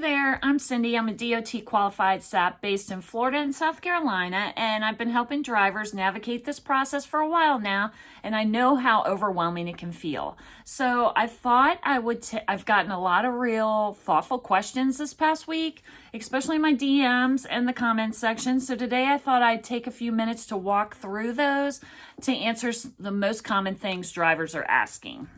there, I'm Cindy. I'm a DOT qualified SAP based in Florida and South Carolina, and I've been helping drivers navigate this process for a while now, and I know how overwhelming it can feel. So I thought I've gotten a lot of real thoughtful questions this past week, especially in my DMs and the comments section. So today I thought I'd take a few minutes to walk through those to answer the most common things drivers are asking.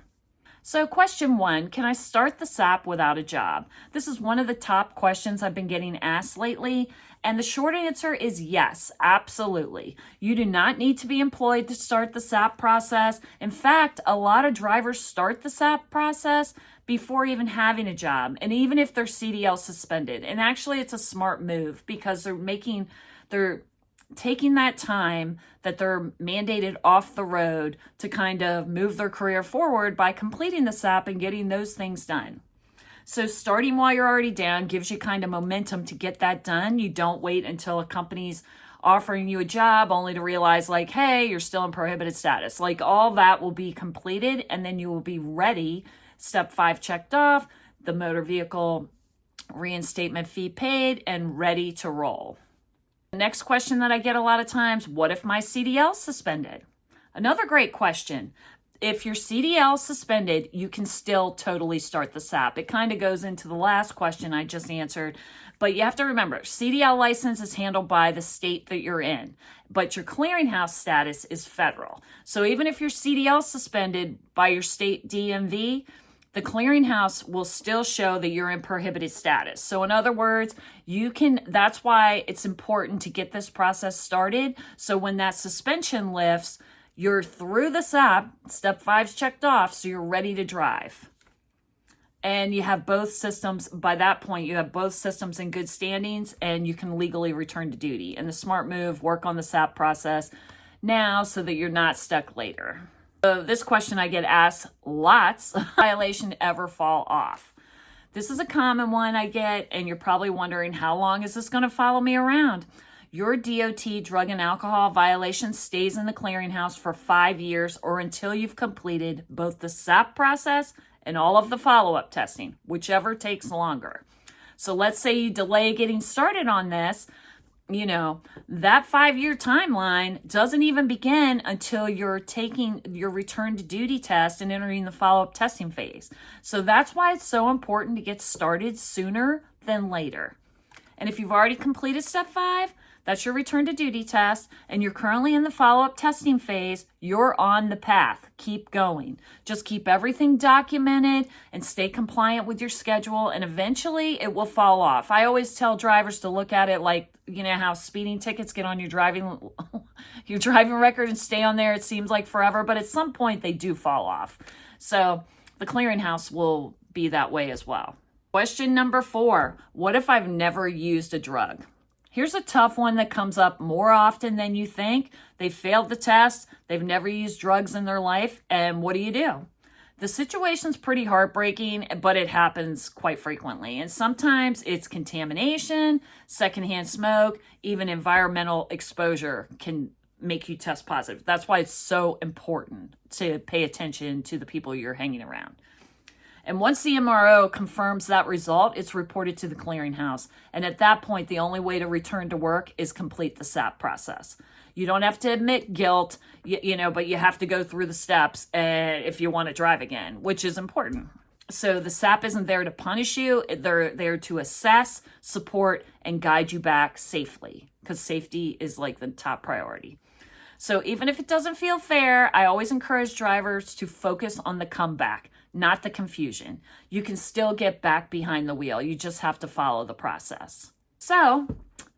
So question 1, can I start the SAP without a job? This is one of the top questions I've been getting asked lately. And the short answer is yes, absolutely. You do not need to be employed to start the SAP process. In fact, a lot of drivers start the SAP process before even having a job. And even if they're CDL suspended. And actually it's a smart move because they're taking that time that they're mandated off the road to kind of move their career forward by completing the SAP and getting those things done. So starting while you're already down gives you kind of momentum to get that done. You don't wait until a company's offering you a job only to realize like, hey, you're still in prohibited status. Like all that will be completed and then you will be ready. Step 5 checked off, the motor vehicle reinstatement fee paid and ready to roll. The next question that I get a lot of times, what if my CDL is suspended? Another great question. If your CDL is suspended, you can still totally start the SAP. It kind of goes into the last question I just answered, but you have to remember, CDL license is handled by the state that you're in, but your clearinghouse status is federal. So even if your CDL is suspended by your state DMV, the clearinghouse will still show that you're in prohibited status. So in other words, that's why it's important to get this process started. So when that suspension lifts, you're through the SAP, step 5's checked off, so you're ready to drive. And you have both systems, by that point, you have both systems in good standings and you can legally return to duty. And the smart move, work on the SAP process now so that you're not stuck later. So this question I get asked lots, violation ever fall off? This is a common one I get, and you're probably wondering, how long is this going to follow me around? Your DOT drug and alcohol violation stays in the clearinghouse for 5 years or until you've completed both the SAP process and all of the follow-up testing, whichever takes longer. So let's say you delay getting started on this. That 5-year timeline doesn't even begin until you're taking your return to duty test and entering the follow-up testing phase. So that's why it's so important to get started sooner than later. And if you've already completed step 5, that's your return to duty test, and you're currently in the follow-up testing phase, you're on the path. Keep going. Just keep everything documented and stay compliant with your schedule, and eventually it will fall off. I always tell drivers to look at it like, how speeding tickets get on your driving record and stay on there. It seems like forever, but at some point they do fall off. So the clearinghouse will be that way as well. Question number 4, what if I've never used a drug? Here's a tough one that comes up more often than you think. They failed the test. They've never used drugs in their life. And what do? The situation's pretty heartbreaking, but it happens quite frequently. And sometimes it's contamination, secondhand smoke, even environmental exposure can make you test positive. That's why it's so important to pay attention to the people you're hanging around. And once the MRO confirms that result, it's reported to the clearinghouse. And at that point, the only way to return to work is complete the SAP process. You don't have to admit guilt, but you have to go through the steps if you want to drive again, which is important. So the SAP isn't there to punish you. They're there to assess, support, and guide you back safely, because safety is like the top priority. So even if it doesn't feel fair, I always encourage drivers to focus on the comeback, not the confusion. You can still get back behind the wheel. You just have to follow the process. So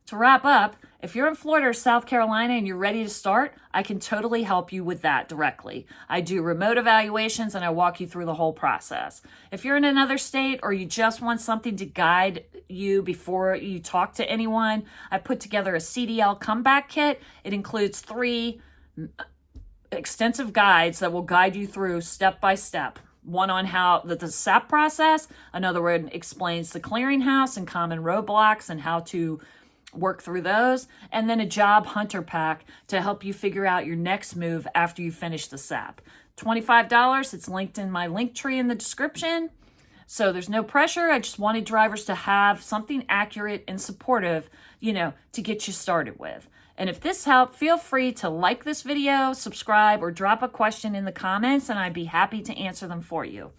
to wrap up, if you're in Florida or South Carolina and you're ready to start, I can totally help you with that directly. I do remote evaluations and I walk you through the whole process. If you're in another state or you just want something to guide you before you talk to anyone, I put together a CDL comeback kit. It includes 3 extensive guides that will guide you through step by step. One on how the SAP process, another one explains the clearinghouse and common roadblocks and how to work through those, and then a job hunter pack to help you figure out your next move after you finish the SAP. $25, it's linked in my link tree in the description. So there's no pressure. I just wanted drivers to have something accurate and supportive, to get you started with. And if this helped, feel free to like this video, subscribe, or drop a question in the comments, and I'd be happy to answer them for you.